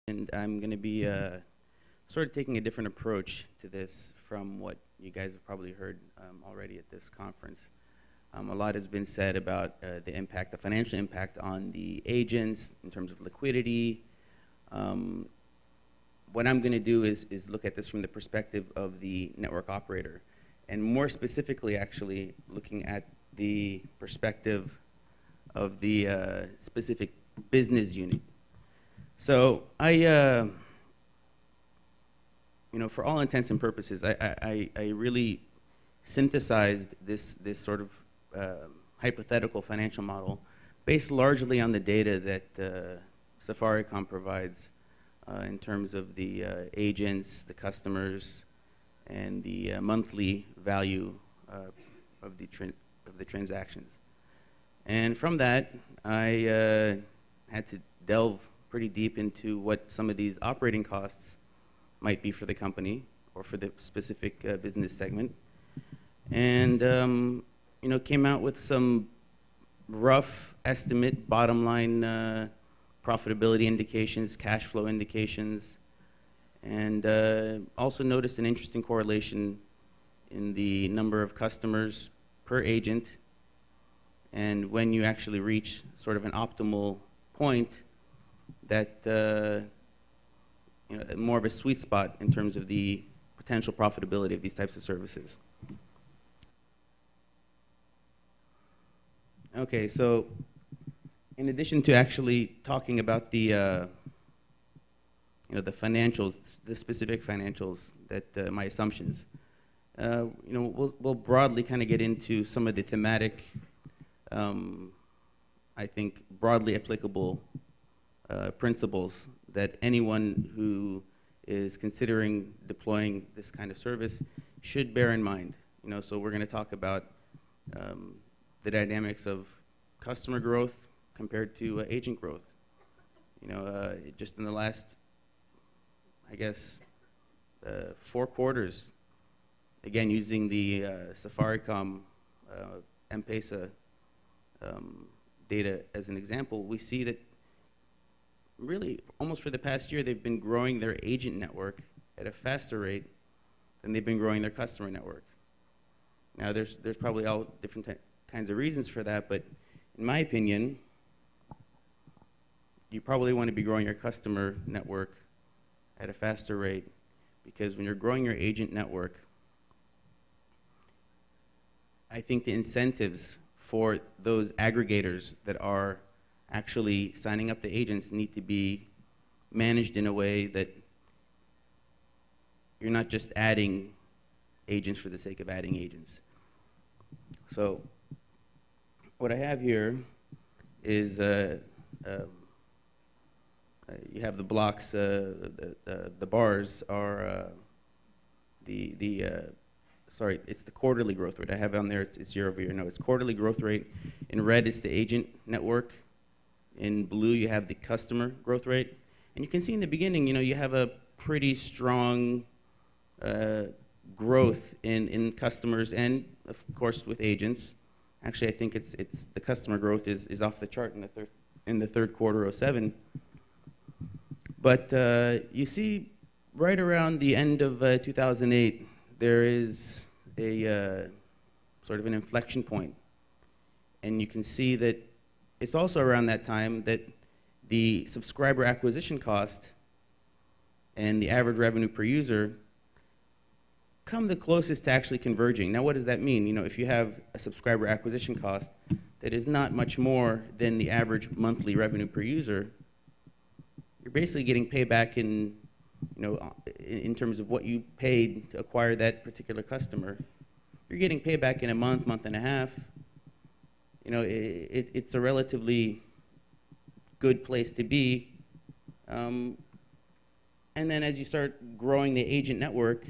And I'm going to be sort of taking a different approach to this from what you guys have probably heard already at this conference. A lot has been said about the impact, the financial impact on the agents in terms of liquidity. What I'm going to do is look at this from the perspective of the network operator, and more specifically, actually, looking at the perspective of the specific business unit. So I, for all intents and purposes, I really synthesized this sort of hypothetical financial model based largely on the data that Safaricom provides in terms of the agents, the customers, and the monthly value of the transactions. And from that, I had to delve pretty deep into what some of these operating costs might be for the company or for the specific business segment, and came out with some rough estimate, bottom line profitability indications, cash flow indications, and also noticed an interesting correlation in the number of customers per agent, and when you actually reach sort of an optimal point, that more of a sweet spot in terms of the potential profitability of these types of services. Okay, so in addition to actually talking about the the financials, the specific financials, that my assumptions, we'll broadly kind of get into some of the thematic, I think, broadly applicable principles that anyone who is considering deploying this kind of service should bear in mind. So we're going to talk about the dynamics of customer growth compared to agent growth. Just in the last, I guess, 4 quarters, again using the Safaricom M-Pesa data as an example, we see that really, almost for the past year, they've been growing their agent network at a faster rate than they've been growing their customer network. Now, there's probably all different kinds of reasons for that, but in my opinion, you probably want to be growing your customer network at a faster rate, because when you're growing your agent network, I think the incentives for those aggregators that are actually signing up the agents need to be managed in a way that you're not just adding agents for the sake of adding agents. So what I have here is you have the blocks, the bars are sorry, it's the quarterly growth rate. I have on there, it's year over year. No, it's quarterly growth rate. In red, it's the agent network. In blue, you have the customer growth rate. And you can see in the beginning, you have a pretty strong growth in customers and, of course, with agents. Actually, I think it's the customer growth is off the chart in the third quarter of 2007. But you see right around the end of 2008, there is a sort of an inflection point. And you can see that it's also around that time that the subscriber acquisition cost and the average revenue per user come the closest to actually converging. Now, what does that mean? If you have a subscriber acquisition cost that is not much more than the average monthly revenue per user, you're basically getting payback in terms of what you paid to acquire that particular customer. You're getting payback in a month, month and a half. It's a relatively good place to be. And then as you start growing the agent network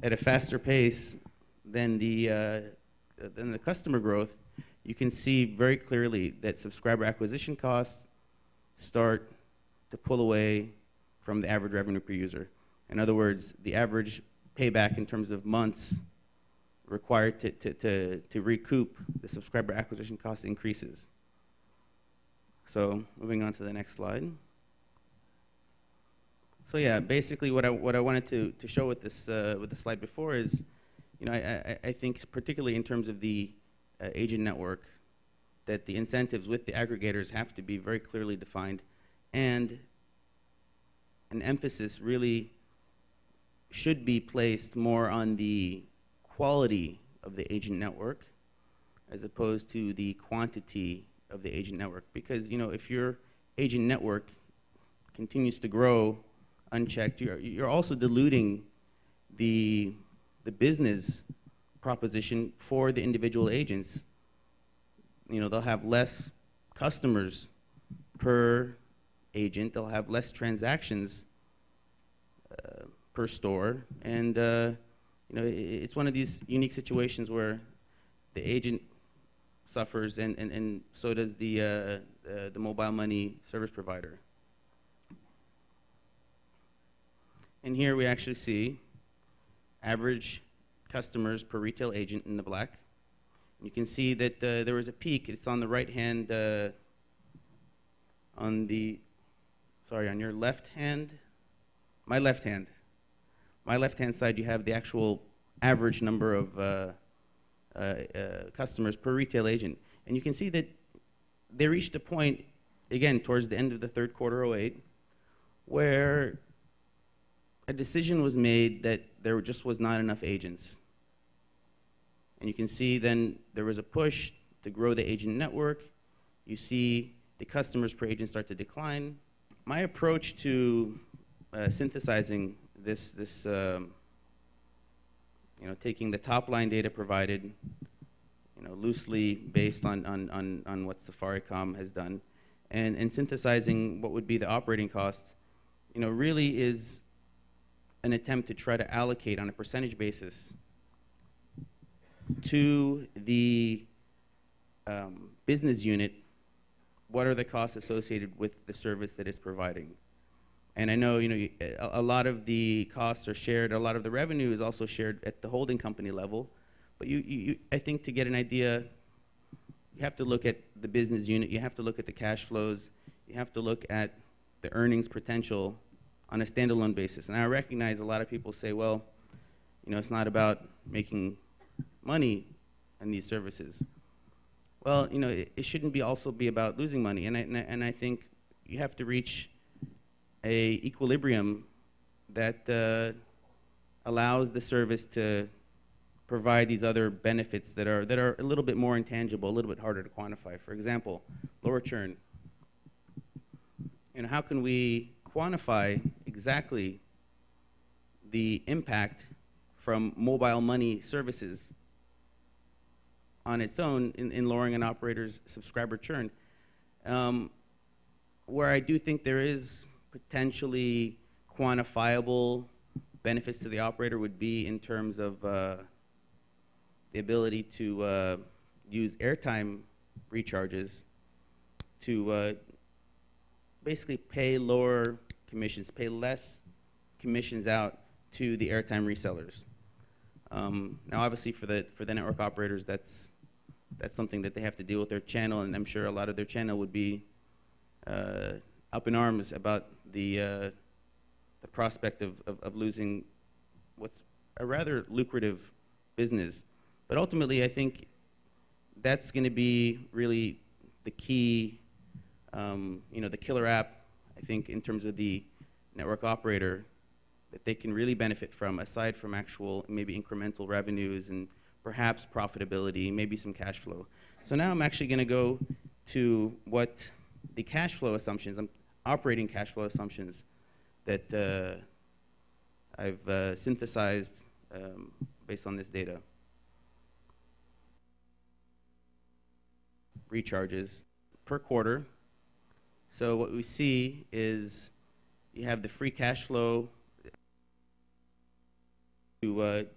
at a faster pace than the customer growth, you can see very clearly that subscriber acquisition costs start to pull away from the average revenue per user. In other words, the average payback in terms of months required to recoup the subscriber acquisition cost increases. So moving on to the next slide. So yeah, basically what I wanted to show with this with the slide before is, I think particularly in terms of the agent network, that the incentives with the aggregators have to be very clearly defined, and an emphasis really should be placed more on the quality of the agent network as opposed to the quantity of the agent network. Because if your agent network continues to grow unchecked, you're also diluting the business proposition for the individual agents. They'll have less customers per agent, they'll have less transactions per store, and it's one of these unique situations where the agent suffers, and so does the mobile money service provider. And here we actually see average customers per retail agent in the black. You can see that there was a peak. It's on the right hand, on your left hand, my left hand. My left hand side, you have the actual average number of customers per retail agent. And you can see that they reached a point, again, towards the end of the third quarter '08, where a decision was made that there just was not enough agents. And you can see then there was a push to grow the agent network. You see the customers per agent start to decline. My approach to synthesizing this taking the top line data provided, loosely based on what Safaricom has done, and synthesizing what would be the operating cost, really is an attempt to try to allocate on a percentage basis to the business unit what are the costs associated with the service that it's providing. And I know, a lot of the costs are shared, a lot of the revenue is also shared at the holding company level. But I think to get an idea, you have to look at the business unit, you have to look at the cash flows, you have to look at the earnings potential on a standalone basis. And I recognize a lot of people say, well, it's not about making money in these services. Well, it shouldn't also be about losing money. And I think you have to reach a equilibrium that allows the service to provide these other benefits that are a little bit more intangible, a little bit harder to quantify. For example, lower churn. How can we quantify exactly the impact from mobile money services on its own in lowering an operator's subscriber churn? Where I do think there is potentially quantifiable benefits to the operator would be in terms of the ability to use airtime recharges to basically pay lower commissions, pay less commissions out to the airtime resellers. Now, obviously, for the network operators, that's something that they have to deal with their channel, and I'm sure a lot of their channel would be up in arms about the prospect of losing what's a rather lucrative business. But ultimately, I think that's going to be really the key, the killer app, I think, in terms of the network operator that they can really benefit from, aside from actual maybe incremental revenues and perhaps profitability, maybe some cash flow. So now I'm actually going to go to what the cash flow assumptions, operating cash flow assumptions that I've synthesized based on this data. Recharges per quarter. So what we see is you have the free cash flow in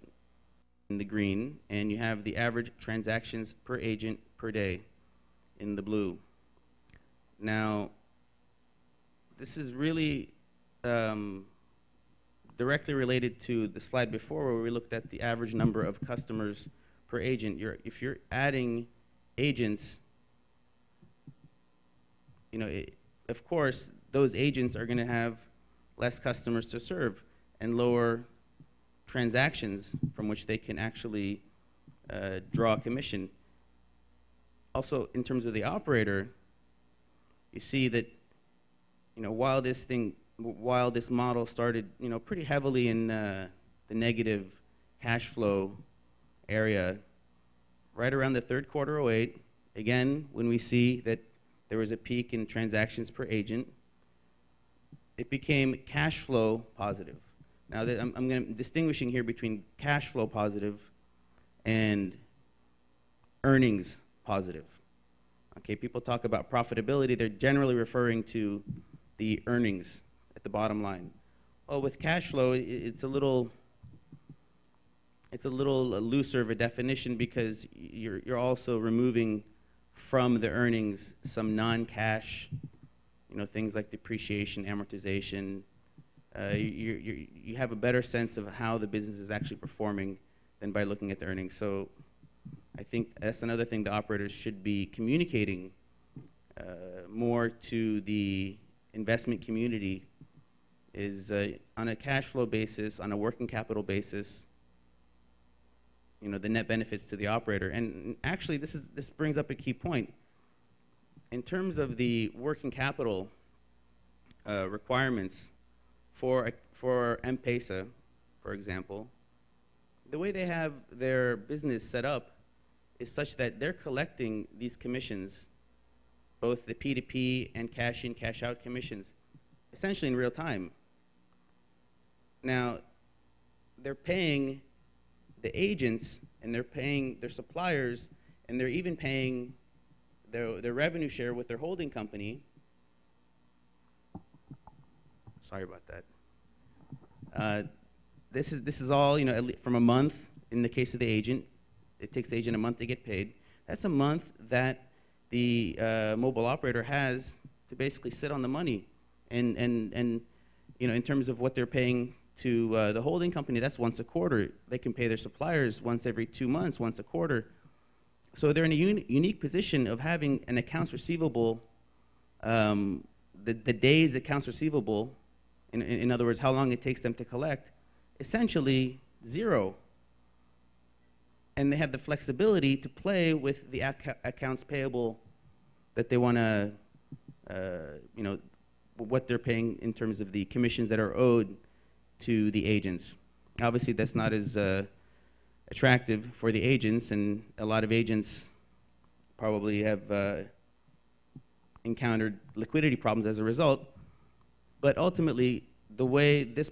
the green, and you have the average transactions per agent per day in the blue. Now, this is really directly related to the slide before where we looked at the average number of customers per agent. If you're adding agents, of course, those agents are going to have less customers to serve and lower transactions from which they can actually draw a commission. Also, in terms of the operator, you see that, while this model started, pretty heavily in the negative cash flow area, right around the third quarter of 2008, again, when we see that there was a peak in transactions per agent, it became cash flow positive. Now, I'm distinguishing here between cash flow positive and earnings positive. Okay, people talk about profitability, they're generally referring to the earnings at the bottom line. Well, with cash flow, it's a little looser of a definition because you're also removing from the earnings some non-cash, things like depreciation, amortization. You have a better sense of how the business is actually performing than by looking at the earnings. So I think that's another thing the operators should be communicating more to the investment community is on a cash flow basis, on a working capital basis, the net benefits to the operator. And actually, this brings up a key point. In terms of the working capital requirements for M-Pesa, for example, the way they have their business set up is such that they're collecting these commissions, both the P2P and cash-in, cash-out commissions, essentially in real time. Now, they're paying the agents, and they're paying their suppliers, and they're even paying their revenue share with their holding company. Sorry about that. This is all, from a month in the case of the agent. It takes the agent a month to get paid. That's a month that the mobile operator has to basically sit on the money. And in terms of what they're paying to the holding company, that's once a quarter. They can pay their suppliers once every 2 months, once a quarter. So they're in a unique position of having an accounts receivable, the days accounts receivable, in other words, how long it takes them to collect, essentially zero. And they have the flexibility to play with the accounts payable that they want to, what they're paying in terms of the commissions that are owed to the agents. Obviously, that's not as attractive for the agents, and a lot of agents probably have encountered liquidity problems as a result. But ultimately, the way that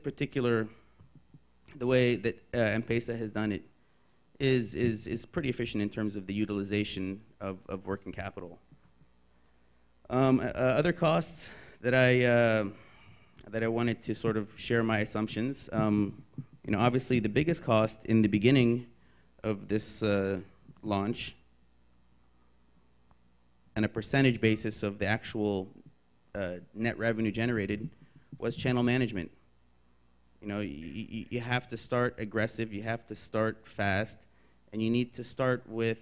M-Pesa has done it is pretty efficient in terms of the utilization of working capital. Other costs that I wanted to sort of share my assumptions. Obviously the biggest cost in the beginning of this launch, on a percentage basis of the actual net revenue generated, was channel management. You have to start aggressive, you have to start fast, and you need to start with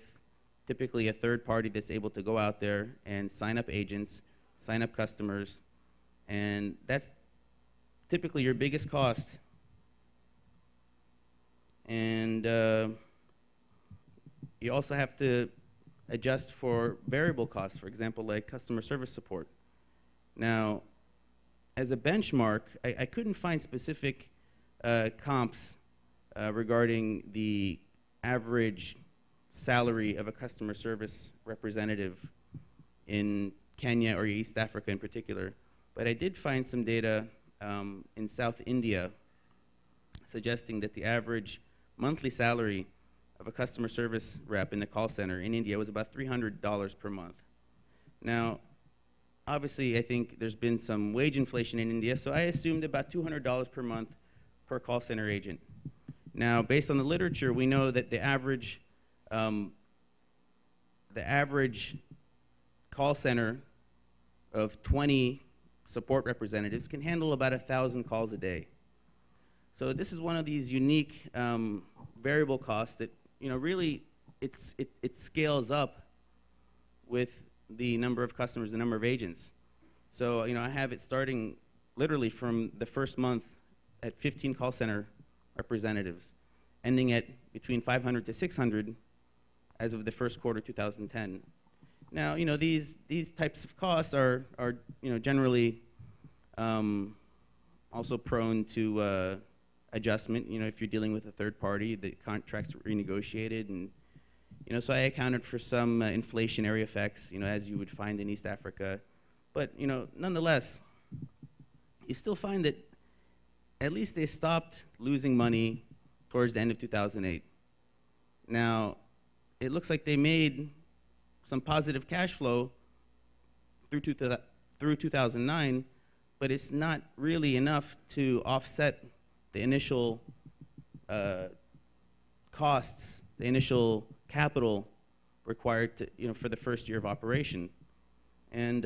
typically a third party that's able to go out there and sign up agents, sign up customers, and that's typically your biggest cost. And you also have to adjust for variable costs, for example, like customer service support. Now, as a benchmark, I couldn't find specific comps regarding the average salary of a customer service representative in Kenya or East Africa in particular, but I did find some data in South India suggesting that the average monthly salary of a customer service rep in the call center in India was about $300 per month. Now, obviously, I think there's been some wage inflation in India, so I assumed about $200 per month per call center agent. Now, based on the literature, we know that the average call center of 20 support representatives can handle about 1,000 calls a day. So this is one of these unique variable costs that really it scales up with the number of customers, the number of agents. So I have it starting literally from the first month at 15 call center representatives, ending at between 500 to 600 as of the first quarter 2010. Now, these types of costs are generally also prone to adjustment. If you're dealing with a third party, the contracts are renegotiated, and so I accounted for some inflationary effects, as you would find in East Africa. But nonetheless, you still find that at least they stopped losing money towards the end of 2008. Now, it looks like they made some positive cash flow through 2009, but it's not really enough to offset the initial costs, the initial capital required to, for the first year of operation. And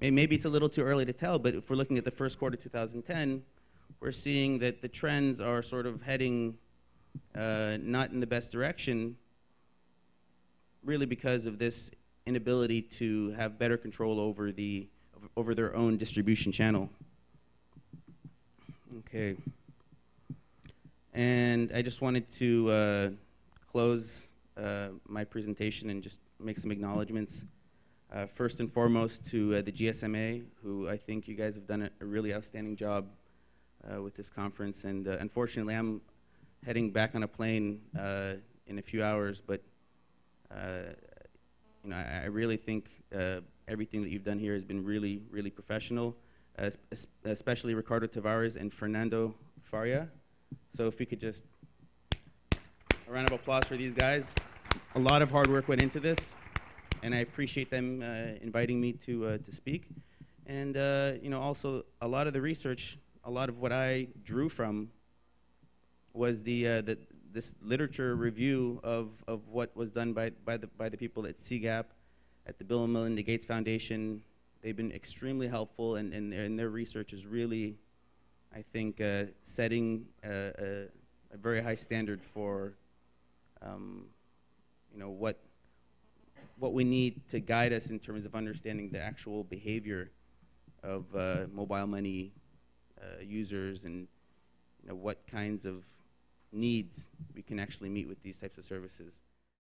maybe it's a little too early to tell, but if we're looking at the first quarter 2010, we're seeing that the trends are sort of heading not in the best direction, really because of this inability to have better control over their own distribution channel. Okay. And I just wanted to close my presentation and just make some acknowledgments. First and foremost to the GSMA, who I think you guys have done a really outstanding job with this conference. And unfortunately, I'm heading back on a plane in a few hours, but I really think everything that you've done here has been really, really professional, especially Ricardo Tavares and Fernando Faria. So if we could just, a round of applause for these guys. A lot of hard work went into this, and I appreciate them inviting me to speak. And also a lot of the research, a lot of what I drew from was this literature review of what was done by the people at CGAP, at the Bill and Melinda Gates Foundation. They've been extremely helpful, and their research is really, I think, setting a very high standard for what we need to guide us in terms of understanding the actual behavior of mobile money users, and what kinds of needs we can actually meet with these types of services.